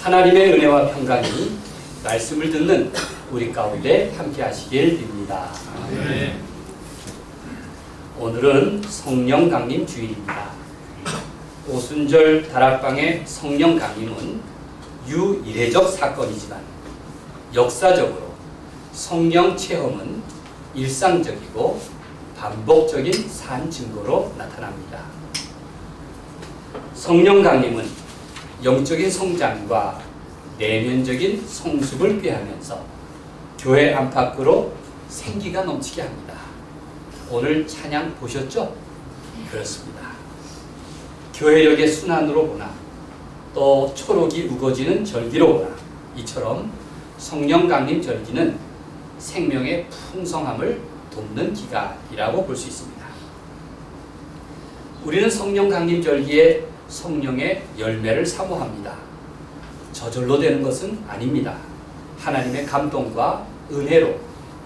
하나님의 은혜와 평강이 말씀을 듣는 우리 가운데 함께 하시길 빕니다. 네. 오늘은 성령 강림 주일입니다. 오순절 다락방의 성령 강림은 유이례적 사건이지만 역사적으로 성령 체험은 일상적이고 반복적인 산 증거로 나타납니다. 성령 강림은 영적인 성장과 내면적인 성숙을 꾀하면서 교회 안팎으로 생기가 넘치게 합니다. 오늘 찬양 보셨죠? 그렇습니다. 교회력의 순환으로 보나 또 초록이 우거지는 절기로 보나 이처럼 성령 강림 절기는 생명의 풍성함을 돕는 기간이라고 볼 수 있습니다. 우리는 성령 강림 절기에 성령의 열매를 사모합니다. 저절로 되는 것은 아닙니다. 하나님의 감동과 은혜로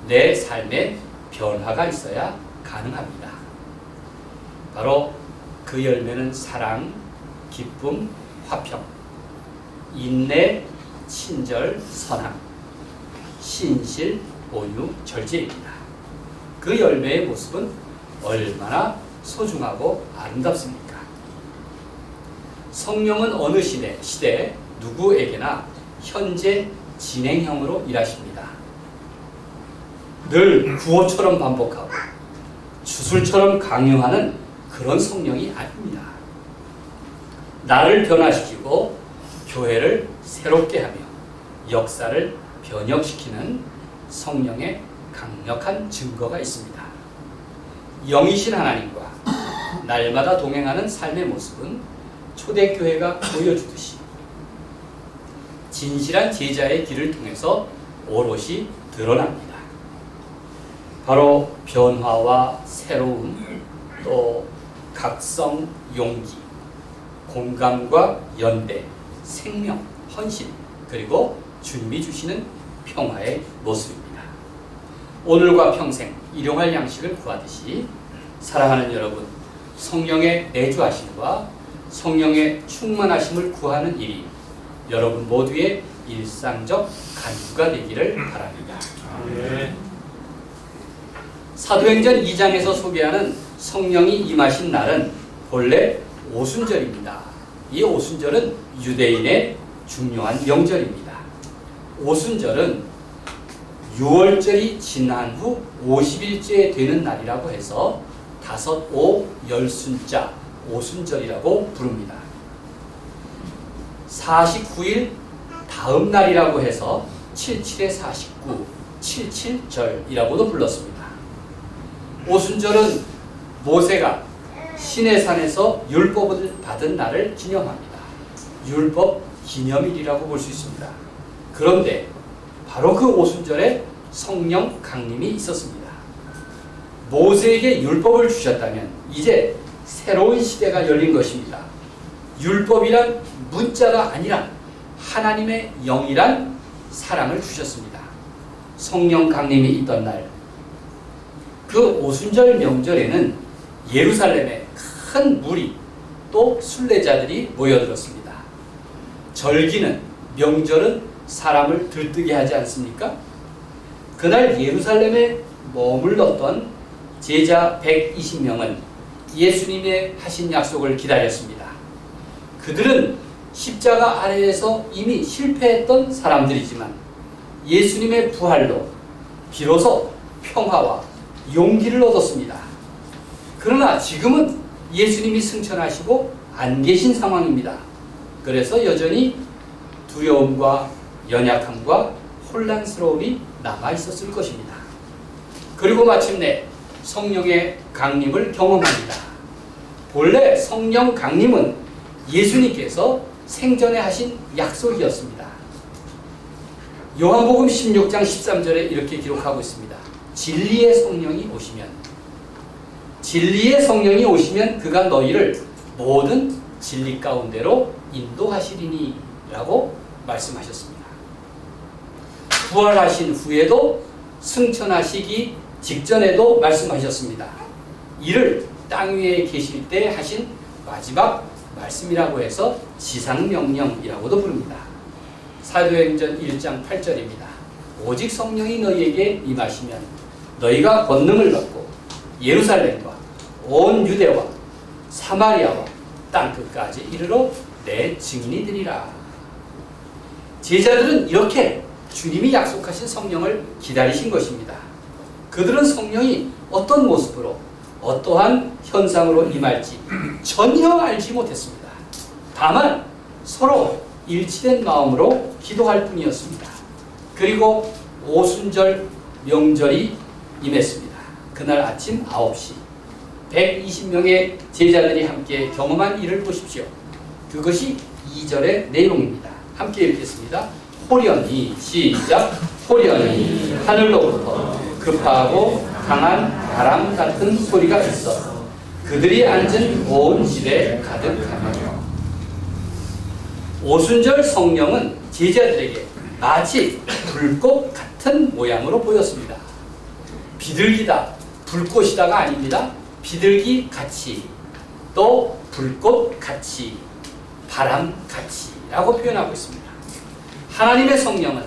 내 삶에 변화가 있어야 가능합니다. 바로 그 열매는 사랑, 기쁨, 화평, 인내, 친절, 선함, 신실, 온유, 절제입니다. 그 열매의 모습은 얼마나 소중하고 아름답습니까? 성령은 어느 시대 누구에게나 현재 진행형으로 일하십니다. 늘 구호처럼 반복하고 주술처럼 강요하는 그런 성령이 아닙니다. 나를 변화시키고 교회를 새롭게 하며 역사를 변혁시키는 성령의 강력한 증거가 있습니다. 영이신 하나님과 날마다 동행하는 삶의 모습은 초대교회가 보여주듯이 진실한 제자의 길을 통해서 오롯이 드러납니다. 바로 변화와 새로움, 또 각성, 용기, 공감과 연대, 생명, 헌신, 그리고 주님이 주시는 평화의 모습입니다. 오늘과 평생 일용할 양식을 구하듯이 사랑하는 여러분, 성령의 내주하심과 성령의 충만하심을 구하는 일이 여러분 모두의 일상적 간구가 되기를 바랍니다. 네. 사도행전 2장에서 소개하는 성령이 임하신 날은 본래 오순절입니다. 이 오순절은 유대인의 중요한 명절입니다. 오순절은 6월절이 지난 후 50일째 되는 날이라고 해서 5, 10순자 오순절이라고 부릅니다. 49일 다음 날이라고 해서 77에 49, 77절이라고도 불렀습니다. 오순절은 모세가 시내산에서 율법을 받은 날을 기념합니다. 율법 기념일이라고 볼 수 있습니다. 그런데 바로 그 오순절에 성령 강림이 있었습니다. 모세에게 율법을 주셨다면 이제 새로운 시대가 열린 것입니다. 율법이란 문자가 아니라 하나님의 영이란 사랑을 주셨습니다. 성령 강림이 있던 날, 그 오순절 명절에는 예루살렘에 큰 무리 또 순례자들이 모여들었습니다. 절기는, 명절은 사람을 들뜨게 하지 않습니까? 그날 예루살렘에 머물렀던 제자 120명은 예수님의 하신 약속을 기다렸습니다. 그들은 십자가 아래에서 이미 실패했던 사람들이지만 예수님의 부활로 비로소 평화와 용기를 얻었습니다. 그러나 지금은 예수님이 승천하시고 안 계신 상황입니다. 그래서 여전히 두려움과 연약함과 혼란스러움이 남아있었을 것입니다. 그리고 마침내 성령의 강림을 경험합니다. 본래 성령 강림은 예수님께서 생전에 하신 약속이었습니다. 요한복음 16장 13절에 이렇게 기록하고 있습니다. 진리의 성령이 오시면 그가 너희를 모든 진리 가운데로 인도하시리니 라고 말씀하셨습니다. 부활하신 후에도 승천하시기 직전에도 말씀하셨습니다. 이를 땅 위에 계실 때 하신 마지막 말씀이라고 해서 지상명령이라고도 부릅니다. 사도행전 1장 8절입니다. 오직 성령이 너희에게 임하시면 너희가 권능을 받고 예루살렘과 온 유대와 사마리아와 땅끝까지 이르러 내 증인이 되리라. 제자들은 이렇게 주님이 약속하신 성령을 기다리신 것입니다. 그들은 성령이 어떤 모습으로 어떠한 현상으로 임할지 전혀 알지 못했습니다. 다만 서로 일치된 마음으로 기도할 뿐이었습니다. 그리고 오순절 명절이 임했습니다. 그날 아침 9시 120명의 제자들이 함께 경험한 일을 보십시오. 그것이 2절의 내용입니다. 함께 읽겠습니다. 호련히, 시작. 호련히 하늘로부터 급하고 강한 바람 같은 소리가 있어 그들이 앉은 온 집에 가득하며. 오순절 성령은 제자들에게 마치 불꽃 같은 모양으로 보였습니다. 비둘기다, 불꽃이다가 아닙니다. 비둘기 같이, 또 불꽃 같이, 바람 같이라고 표현하고 있습니다. 하나님의 성령은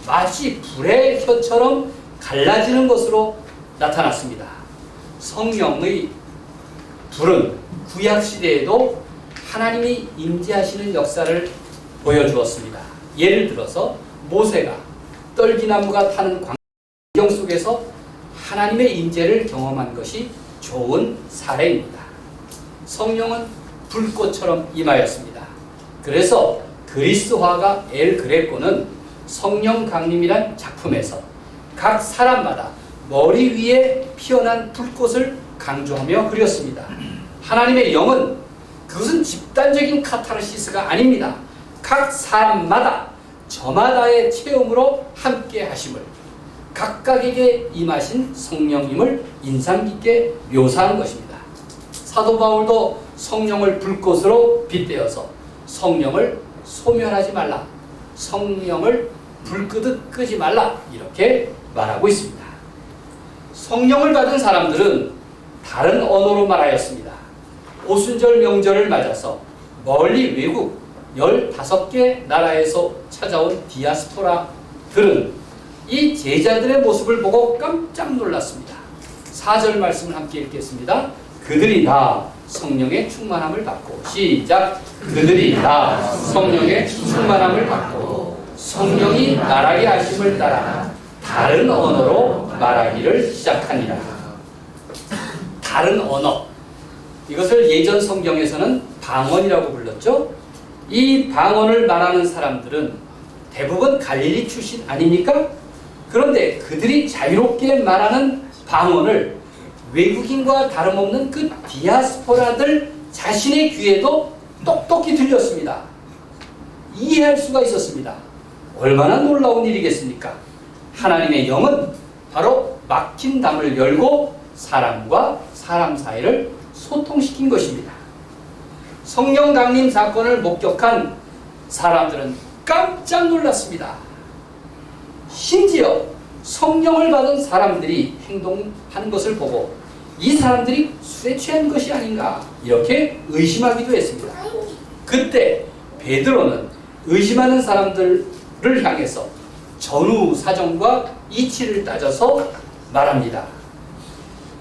마치 불의 혀처럼 갈라지는 것으로 나타났습니다. 성령의 불은 구약시대에도 하나님이 임재하시는 역사를 보여주었습니다. 예를 들어서 모세가 떨기나무가 타는 광경 속에서 하나님의 임재를 경험한 것이 좋은 사례입니다. 성령은 불꽃처럼 임하였습니다. 그래서 그리스 화가 엘 그레코는 성령 강림이란 작품에서 각 사람마다 머리 위에 피어난 불꽃을 강조하며 그렸습니다. 하나님의 영은 그것은 집단적인 카타르시스가 아닙니다. 각 사람마다 저마다의 체험으로 함께 하심을, 각각에게 임하신 성령님을 인상 깊게 묘사한 것입니다. 사도 바울도 성령을 불꽃으로 빗대어서 성령을 소멸하지 말라, 성령을 불끄듯 끄지 말라 이렇게 말하고 있습니다. 성령을 받은 사람들은 다른 언어로 말하였습니다. 오순절 명절을 맞아서 멀리 외국 15개 나라에서 찾아온 디아스포라들은 이 제자들의 모습을 보고 깜짝 놀랐습니다. 4절 말씀을 함께 읽겠습니다. 그들이 다 성령의 충만함을 받고, 시작. 그들이 다 성령의 충만함을 받고 성령이 말하게 하심을 따라 다른 언어로 말하기를 시작하니라. 다른 언어, 이것을 예전 성경에서는 방언이라고 불렀죠. 이 방언을 말하는 사람들은 대부분 갈릴리 출신 아닙니까? 그런데 그들이 자유롭게 말하는 방언을 외국인과 다름없는 그 디아스포라들 자신의 귀에도 똑똑히 들렸습니다. 이해할 수가 있었습니다. 얼마나 놀라운 일이겠습니까? 하나님의 영은 바로 막힌 담을 열고 사람과 사람 사이를 소통시킨 것입니다. 성령 강림 사건을 목격한 사람들은 깜짝 놀랐습니다. 심지어 성령을 받은 사람들이 행동하는 것을 보고 이 사람들이 술에 취한 것이 아닌가 이렇게 의심하기도 했습니다. 그때 베드로는 의심하는 사람들을 향해서 전후 사정과 이치를 따져서 말합니다.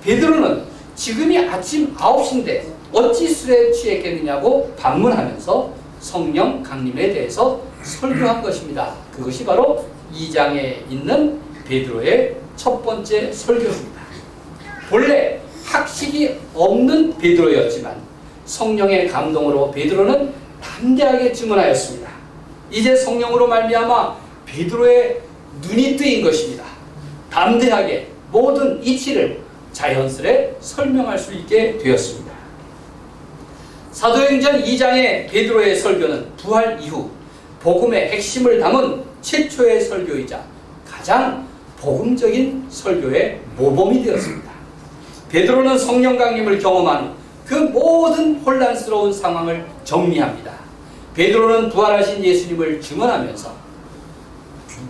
베드로는 지금이 아침 9시인데 어찌 술에 취했겠느냐고 반문하면서 성령 강림에 대해서 설교한 것입니다. 그것이 바로 2장에 있는 베드로의 첫 번째 설교입니다. 본래 학식이 없는 베드로였지만 성령의 감동으로 베드로는 담대하게 증언하였습니다. 이제 성령으로 말미암아 베드로의 눈이 뜨인 것입니다. 담대하게 모든 이치를 자연스레 설명할 수 있게 되었습니다. 사도행전 2장의 베드로의 설교는 부활 이후 복음의 핵심을 담은 최초의 설교이자 가장 복음적인 설교의 모범이 되었습니다. 베드로는 성령 강림을 경험한 후 그 모든 혼란스러운 상황을 정리합니다. 베드로는 부활하신 예수님을 증언하면서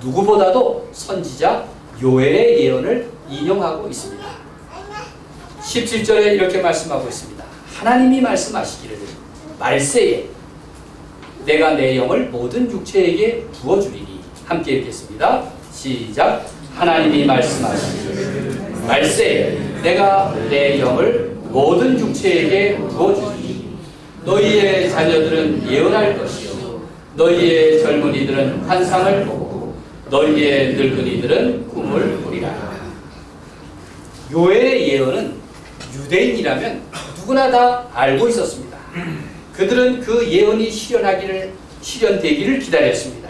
누구보다도 선지자 요엘의 예언을 인용하고 있습니다. 17절에 이렇게 말씀하고 있습니다. 하나님이 말씀하시기를 말세에 내가 내 영을 모든 육체에게 부어주리니. 함께 읽겠습니다. 시작. 하나님이 말씀하시기를 말세 내가 내 영을 모든 육체에게 부어주리니. 너희의 자녀들은 예언할 것이요 너희의 젊은이들은 환상을 보고 너희의 늙은이들은 꿈을 꾸리라. 요엘의 예언은 유대인이라면 누구나 다 알고 있었습니다. 그들은 그 예언이 실현되기를 기다렸습니다.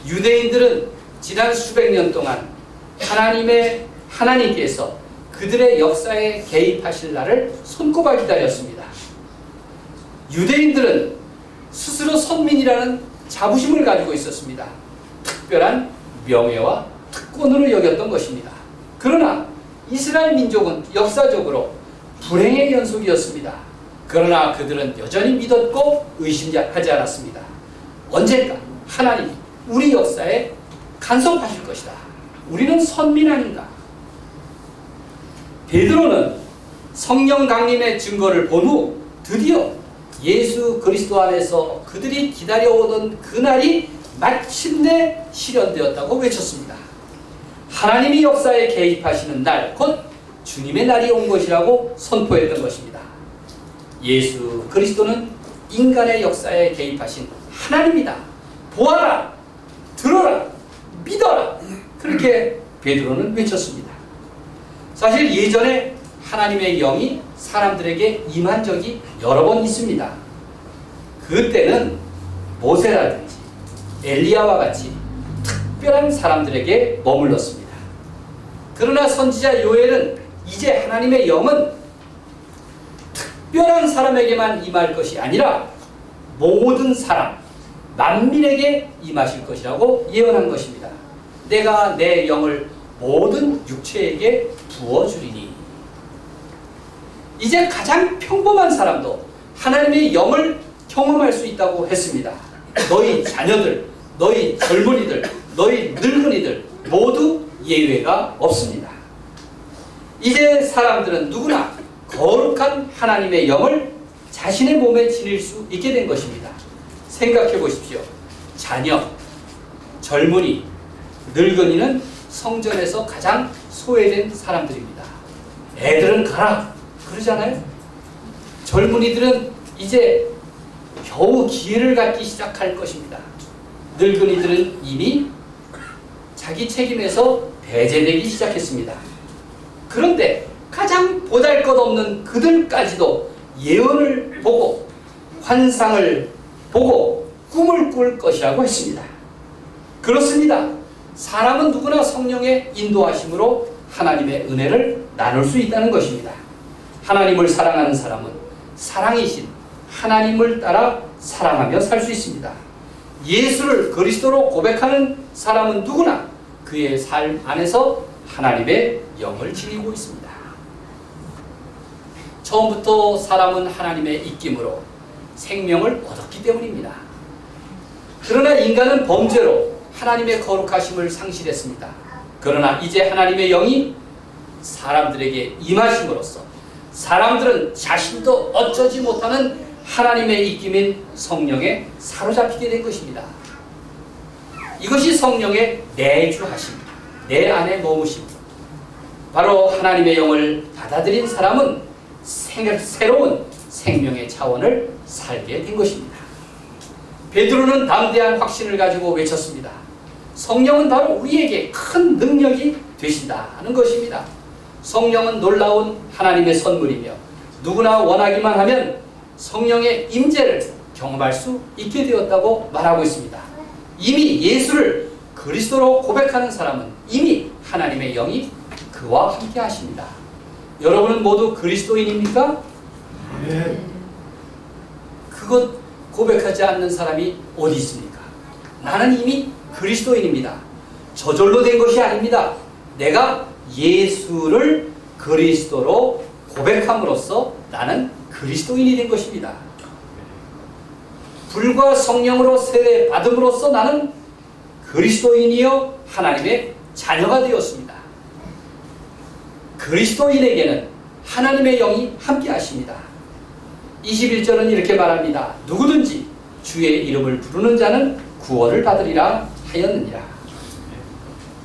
유대인들은 지난 수백 년 동안 하나님께서 그들의 역사에 개입하실 날을 손꼽아 기다렸습니다. 유대인들은 스스로 선민이라는 자부심을 가지고 있었습니다. 특별한 명예와 특권으로 여겼던 것입니다. 그러나 이스라엘 민족은 역사적으로 불행의 연속이었습니다. 그러나 그들은 여전히 믿었고 의심하지 않았습니다. 언젠가 하나님이 우리 역사에 간섭하실 것이다. 우리는 선민 아닌가? 베드로는 성령 강림의 증거를 본 후 드디어 예수 그리스도 안에서 그들이 기다려오던 그날이 마침내 실현되었다고 외쳤습니다. 하나님이 역사에 개입하시는 날, 곧 주님의 날이 온 것이라고 선포했던 것입니다. 예수 그리스도는 인간의 역사에 개입하신 하나님이다. 보아라, 들어라, 믿어라. 그렇게 베드로는 외쳤습니다. 사실 예전에 하나님의 영이 사람들에게 임한 적이 여러 번 있습니다. 그때는 모세라든지 엘리야와 같이 특별한 사람들에게 머물렀습니다. 그러나 선지자 요엘은 이제 하나님의 영은 특별한 사람에게만 임할 것이 아니라 모든 사람, 만민에게 임하실 것이라고 예언한 것입니다. 내가 내 영을 모든 육체에게 부어주리니. 이제 가장 평범한 사람도 하나님의 영을 경험할 수 있다고 했습니다. 너희 자녀들, 너희 젊은이들, 너희 늙은이들 모두 예외가 없습니다. 이제 사람들은 누구나 거룩한 하나님의 영을 자신의 몸에 지닐 수 있게 된 것입니다. 생각해 보십시오. 자녀, 젊은이, 늙은이는 성전에서 가장 소외된 사람들입니다. 애들은 가라 그러잖아요. 젊은이들은 이제 겨우 기회를 갖기 시작할 것입니다. 늙은이들은 이미 자기 책임에서 배제되기 시작했습니다. 그런데 가장 보잘것없는 그들까지도 예언을 보고 환상을 보고 꿈을 꿀 것이라고 했습니다. 그렇습니다. 사람은 누구나 성령의 인도하심으로 하나님의 은혜를 나눌 수 있다는 것입니다. 하나님을 사랑하는 사람은 사랑이신 하나님을 따라 사랑하며 살 수 있습니다. 예수를 그리스도로 고백하는 사람은 누구나 그의 삶 안에서 하나님의 영을 지니고 있습니다. 처음부터 사람은 하나님의 입김으로 생명을 얻었기 때문입니다. 그러나 인간은 범죄로 하나님의 거룩하심을 상실했습니다. 그러나 이제 하나님의 영이 사람들에게 임하심으로써 사람들은 자신도 어쩌지 못하는 하나님의 입김인 성령에 사로잡히게 된 것입니다. 이것이 성령의 내주하심, 내 안에 머무심. 바로 하나님의 영을 받아들인 사람은 새로운 생명의 차원을 살게 된 것입니다. 베드로는 담대한 확신을 가지고 외쳤습니다. 성령은 바로 우리에게 큰 능력이 되신다는 것입니다. 성령은 놀라운 하나님의 선물이며 누구나 원하기만 하면 성령의 임재를 경험할 수 있게 되었다고 말하고 있습니다. 이미 예수를 그리스도로 고백하는 사람은 이미 하나님의 영이 그와 함께 하십니다. 여러분은 모두 그리스도인입니까? 네. 그것 고백하지 않는 사람이 어디 있습니까? 나는 이미 그리스도인입니다. 저절로 된 것이 아닙니다. 내가 예수를 그리스도로 고백함으로써 나는 그리스도인이 된 것입니다. 불과 성령으로 세례 받음으로써 나는 그리스도인이여 하나님의 자녀가 되었습니다. 그리스도인에게는 하나님의 영이 함께 하십니다. 21절은 이렇게 말합니다. 누구든지 주의 이름을 부르는 자는 구원을 받으리라 하였느니라.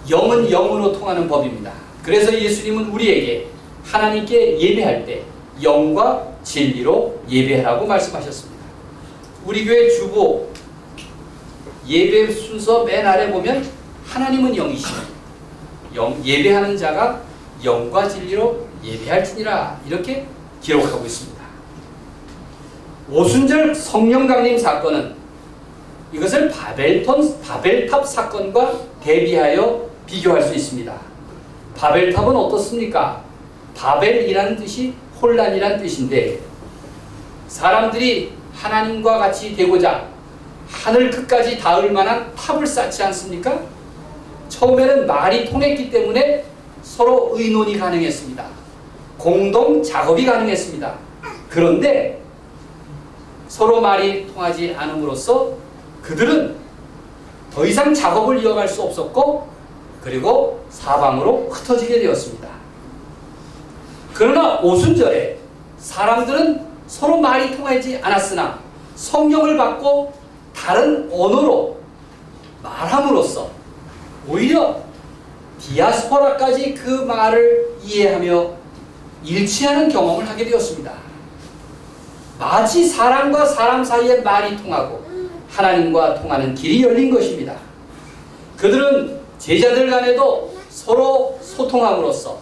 영은 영으로 통하는 법입니다. 그래서 예수님은 우리에게 하나님께 예배할 때 영과 진리로 예배하라고 말씀하셨습니다. 우리 교회 주보 예배 순서 맨 아래 보면 하나님은 영이시니 예배하는 자가 영과 진리로 예배할지니라 이렇게 기록하고 있습니다. 오순절 성령 강림 사건은 이것을 바벨탑 사건과 대비하여 비교할 수 있습니다. 바벨탑은 어떻습니까? 바벨이라는 뜻이 혼란이라는 뜻인데 사람들이 하나님과 같이 되고자 하늘 끝까지 닿을 만한 탑을 쌓지 않습니까? 처음에는 말이 통했기 때문에 서로 의논이 가능했습니다. 공동 작업이 가능했습니다. 그런데 서로 말이 통하지 않음으로써 그들은 더 이상 작업을 이어갈 수 없었고 그리고 사방으로 흩어지게 되었습니다. 그러나 오순절에 사람들은 서로 말이 통하지 않았으나 성령을 받고 다른 언어로 말함으로써 오히려 디아스포라까지 그 말을 이해하며 일치하는 경험을 하게 되었습니다. 마치 사람과 사람 사이에 말이 통하고 하나님과 통하는 길이 열린 것입니다. 그들은 제자들 간에도 서로 소통함으로써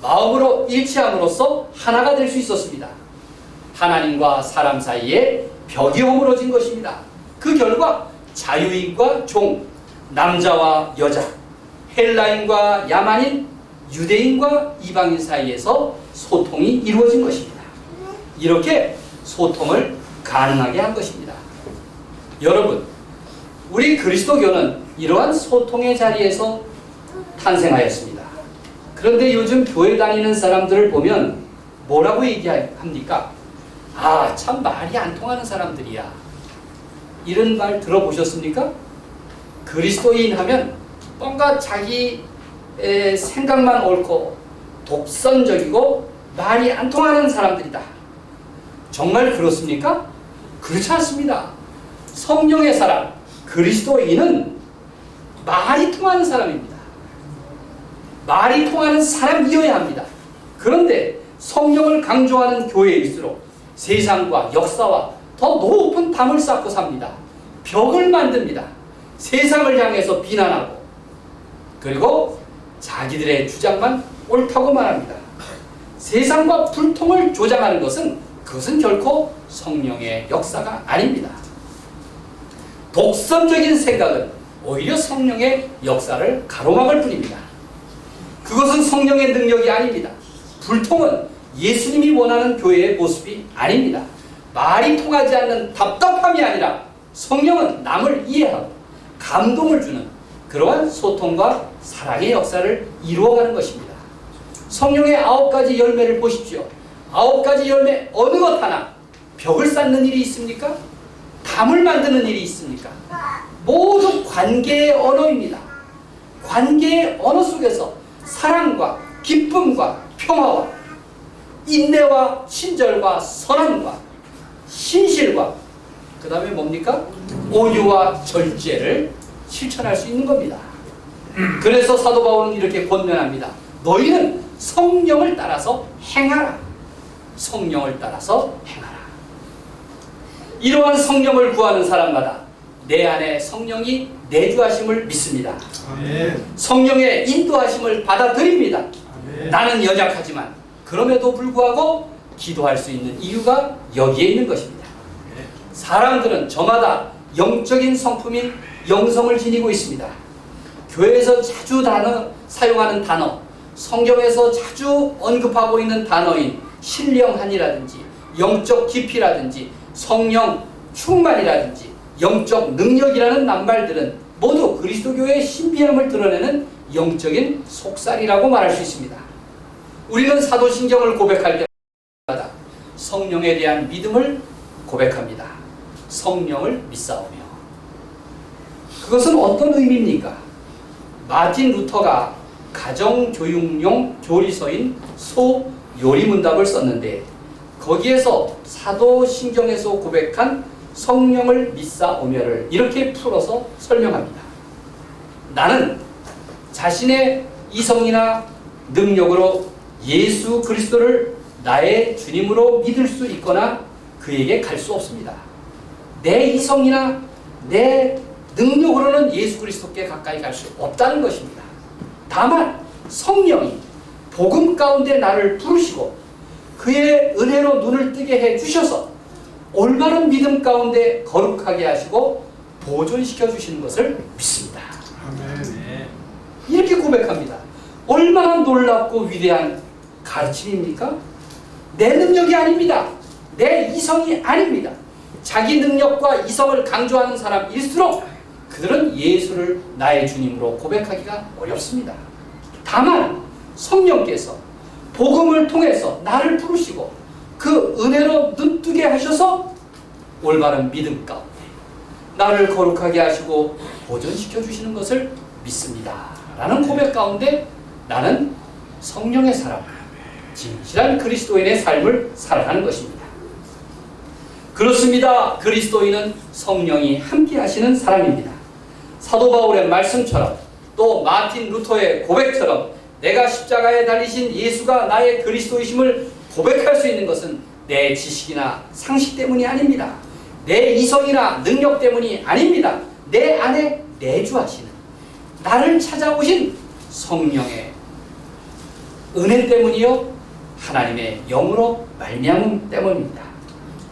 마음으로 일치함으로써 하나가 될 수 있었습니다. 하나님과 사람 사이에 벽이 허물어진 것입니다. 그 결과 자유인과 종, 남자와 여자, 헬라인과 야만인, 유대인과 이방인 사이에서 소통이 이루어진 것입니다. 이렇게 소통을 가능하게 한 것입니다. 여러분, 우리 그리스도교는 이러한 소통의 자리에서 탄생하였습니다. 그런데 요즘 교회 다니는 사람들을 보면 뭐라고 얘기합니까? 아, 참 말이 안 통하는 사람들이야. 이런 말 들어보셨습니까? 그리스도인 하면 뭔가 자기 생각만 옳고 독선적이고 말이 안 통하는 사람들이다. 정말 그렇습니까? 그렇지 않습니다. 성령의 사람, 그리스도인은 말이 통하는 사람입니다. 말이 통하는 사람이어야 합니다. 그런데 성령을 강조하는 교회일수록 세상과 역사와 더 높은 담을 쌓고 삽니다. 벽을 만듭니다. 세상을 향해서 비난하고 그리고 자기들의 주장만 옳다고 말합니다. 세상과 불통을 조장하는 그것은 결코 성령의 역사가 아닙니다. 독선적인 생각은 오히려 성령의 역사를 가로막을 뿐입니다. 그것은 성령의 능력이 아닙니다. 불통은 예수님이 원하는 교회의 모습이 아닙니다. 말이 통하지 않는 답답함이 아니라 성령은 남을 이해하고 감동을 주는 그러한 소통과 사랑의 역사를 이루어가는 것입니다. 성령의 9가지 열매를 보십시오. 9가지 열매 어느 것 하나 벽을 쌓는 일이 있습니까? 담을 만드는 일이 있습니까? 모두 관계의 언어입니다. 관계의 언어 속에서 사랑과 기쁨과 평화와 인내와 친절과 선함과 신실과 그 다음에 뭡니까? 온유와 절제를 실천할 수 있는 겁니다. 그래서 사도 바울은 이렇게 권면합니다. 너희는 성령을 따라서 행하라. 성령을 따라서 행하라. 이러한 성령을 구하는 사람마다 내 안에 성령이 내주하심을 믿습니다. 아멘. 성령의 인도하심을 받아들입니다. 아멘. 나는 연약하지만 그럼에도 불구하고 기도할 수 있는 이유가 여기에 있는 것입니다. 아멘. 사람들은 저마다 영적인 성품인 영성을 지니고 있습니다. 교회에서 자주 사용하는 단어, 성경에서 자주 언급하고 있는 단어인 신령한이라든지 영적 깊이라든지 성령 충만이라든지 영적 능력이라는 낱말들은 모두 그리스도교의 신비함을 드러내는 영적인 속살이라고 말할 수 있습니다. 우리는 사도신경을 고백할 때마다 성령에 대한 믿음을 고백합니다. 성령을 믿사오며. 그것은 어떤 의미입니까? 마틴 루터가 가정교육용 조리서인 소요리문답을 썼는데 거기에서 사도신경에서 고백한 성령을 믿사오며를 이렇게 풀어서 설명합니다. 나는 자신의 이성이나 능력으로 예수 그리스도를 나의 주님으로 믿을 수 있거나 그에게 갈 수 없습니다. 내 이성이나 내 능력으로는 예수 그리스도께 가까이 갈 수 없다는 것입니다. 다만 성령이 복음 가운데 나를 부르시고 그의 은혜로 눈을 뜨게 해주셔서 올바른 믿음 가운데 거룩하게 하시고 보존시켜 주시는 것을 믿습니다. 아멘. 이렇게 고백합니다. 얼마나 놀랍고 위대한 가르침입니까? 내 능력이 아닙니다. 내 이성이 아닙니다. 자기 능력과 이성을 강조하는 사람일수록 그들은 예수를 나의 주님으로 고백하기가 어렵습니다. 다만 성령께서 복음을 통해서 나를 부르시고 그 은혜로 눈뜨게 하셔서 올바른 믿음 가운데 나를 거룩하게 하시고 보존시켜 주시는 것을 믿습니다. 라는 고백 가운데 나는 성령의 사람, 진실한 그리스도인의 삶을 살아가는 것입니다. 그렇습니다. 그리스도인은 성령이 함께 하시는 사람입니다. 사도 바울의 말씀처럼 또 마틴 루터의 고백처럼 내가 십자가에 달리신 예수가 나의 그리스도이심을 고백할 수 있는 것은 내 지식이나 상식 때문이 아닙니다. 내 이성이나 능력 때문이 아닙니다. 내 안에 내주하시는 나를 찾아오신 성령의 은혜 때문이요 하나님의 영으로 말미암음 때문입니다.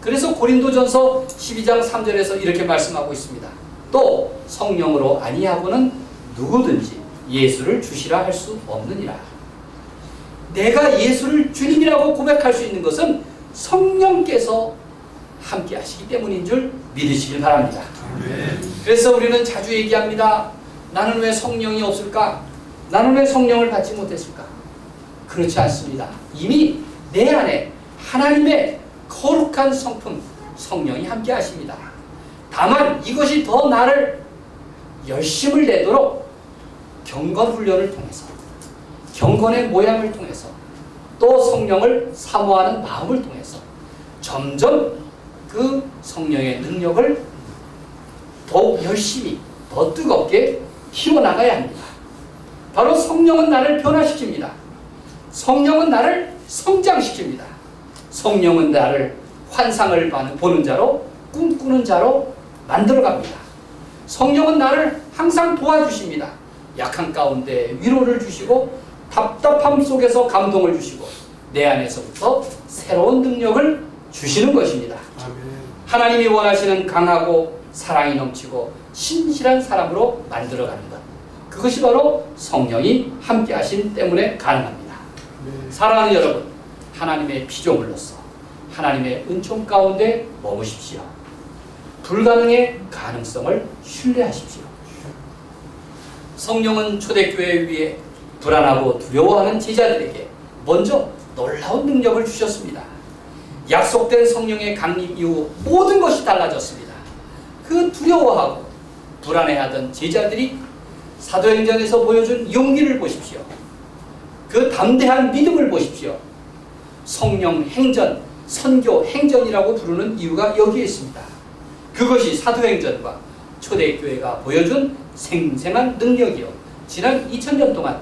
그래서 고린도전서 12장 3절에서 이렇게 말씀하고 있습니다. 또 성령으로 아니하고는 누구든지 예수를 주시라 할 수 없느니라. 내가 예수를 주님이라고 고백할 수 있는 것은 성령께서 함께 하시기 때문인 줄 믿으시길 바랍니다. 그래서 우리는 자주 얘기합니다. 나는 왜 성령이 없을까? 나는 왜 성령을 받지 못했을까? 그렇지 않습니다. 이미 내 안에 하나님의 거룩한 성품 성령이 함께 하십니다. 다만 이것이 더 나를 열심을 내도록 경건 훈련을 통해서 경건의 모양을 통해서 또 성령을 사모하는 마음을 통해서 점점 그 성령의 능력을 더욱 열심히 더 뜨겁게 키워나가야 합니다. 바로 성령은 나를 변화시킵니다. 성령은 나를 성장시킵니다. 성령은 나를 환상을 보는 자로 꿈꾸는 자로 만들어갑니다. 성령은 나를 항상 도와주십니다. 약한 가운데 위로를 주시고 답답함 속에서 감동을 주시고 내 안에서부터 새로운 능력을 주시는 것입니다. 아멘. 하나님이 원하시는 강하고 사랑이 넘치고 신실한 사람으로 만들어가는 것, 그것이 바로 성령이 함께 하신 때문에 가능합니다. 아멘. 사랑하는 여러분, 하나님의 피조물로서 하나님의 은총 가운데 머무십시오. 불가능의 가능성을 신뢰하십시오. 성령은 초대교회 위에 불안하고 두려워하는 제자들에게 먼저 놀라운 능력을 주셨습니다. 약속된 성령의 강림 이후 모든 것이 달라졌습니다. 그 두려워하고 불안해하던 제자들이 사도행전에서 보여준 용기를 보십시오. 그 담대한 믿음을 보십시오. 성령 행전, 선교 행전이라고 부르는 이유가 여기에 있습니다. 그것이 사도행전과 초대교회가 보여준 생생한 능력이요, 지난 2000년 동안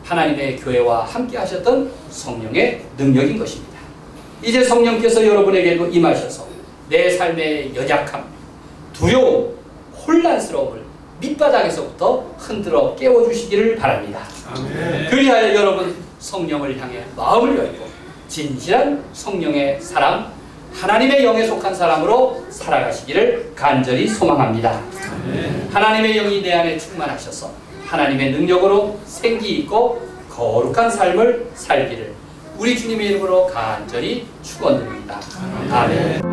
하나님의 교회와 함께 하셨던 성령의 능력인 것입니다. 이제 성령께서 여러분에게도 임하셔서 내 삶의 연약함, 두려움, 혼란스러움을 밑바닥에서부터 흔들어 깨워주시기를 바랍니다. 아멘. 그리하여 여러분 성령을 향해 마음을 열고 진실한 성령의 사람, 하나님의 영에 속한 사람으로 살아가시기를 간절히 소망합니다. 아멘. 하나님의 영이 내 안에 충만하셔서 하나님의 능력으로 생기 있고 거룩한 삶을 살기를 우리 주님의 이름으로 간절히 축원드립니다. 아멘.